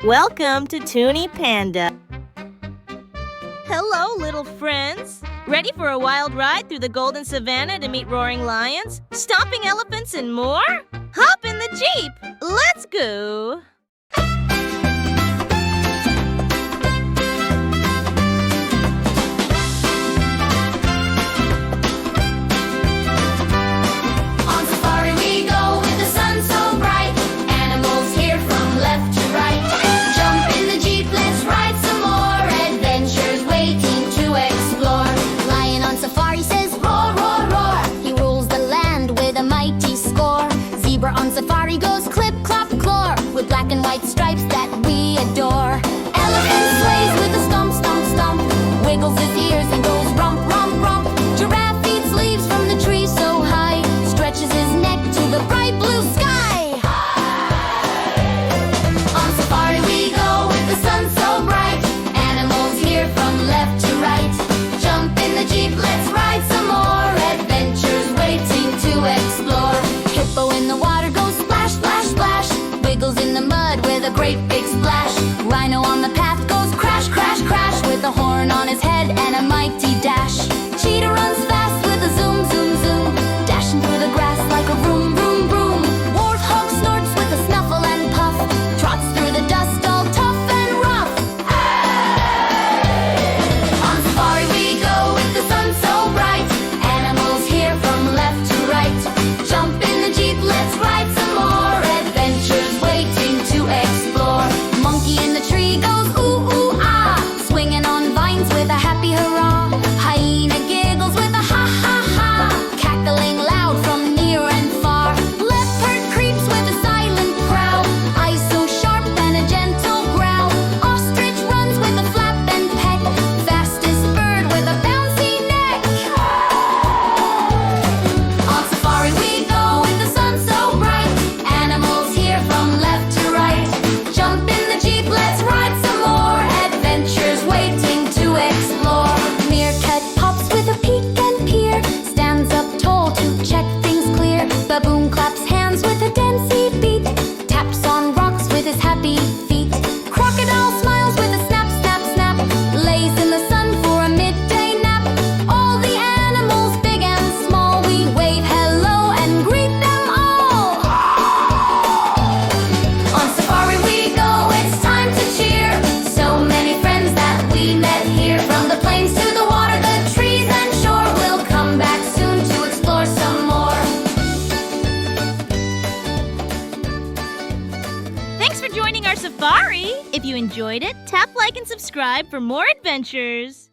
Welcome to Toonie Panda. Hello, little friends. Ready for a wild ride through the golden savanna to meet roaring lions, stomping elephants, and more? Hop in the Jeep. Let's go. On safari we go with the sun so bright. Animals here from left to right. Jump in the Jeep, let's ride some more. Adventures waiting to explore. Lion on safari says roar, roar, roar. He rules the land with a mighty score. Zebra on safari goes clip, clop, claw, with black and white stripes that we adore. Elephant sways with a stomp, stomp, stomp. Wiggles his ears and goes romp, romp, romp. Giraffe eats leaves from the tree so high. Stretches his neck to the bright blue sky. On safari we go with the sun so bright. Animals here from left to right. Jump in the Jeep, let's ride some more. Adventures waiting to explore. Hippo in the water goes splash, splash, splash. Wiggles in the mud with a great big splash. Rhino on the path goes crash, crash, crash, with a horn on his head and a mighty dash. Cheetah runs fast with a zoom, zoom, zoom, dashing through the grass like a vroom, vroom, vroom. Warthog snorts with a snuffle and puff, trots through the dust all tough and rough. On safari we go with the sun so bright. Animals here from left to right. Jump in the Jeep, let's ride some more. Adventures waiting to explore. Monkey in the tree goes ooh, ooh, ah, swinging on vines with a happy hurrah. Hyena giggles with a ha, ha, ha, cackling loud from near and far. Leopard creeps with a silent prowl, eyes so sharp and a gentle growl. Ostrich runs with a flap and peck, fastest bird with a bouncy neck. On safari we go with the sun so bright. Animals here from left to right. Jump in the Jeep, let's ride some more. Adventures waiting to explore. Meerkat pops with a peek and peer, stands up tall to check things clear. Baboon claps hands with a dancey beat, taps on rocks with his happy feet. Crocodile smiles with a snap, snap, snap, lays in the sun for a midday nap. All the animals, big and small, we wave hello and greet them all. On safari we go, it's time to cheer. So many friends that we met here. From the plains to the water, the trees and shore. We'll come back soon to explore some more. Thanks for joining our safari. If you enjoyed it, tap like and subscribe for more adventures.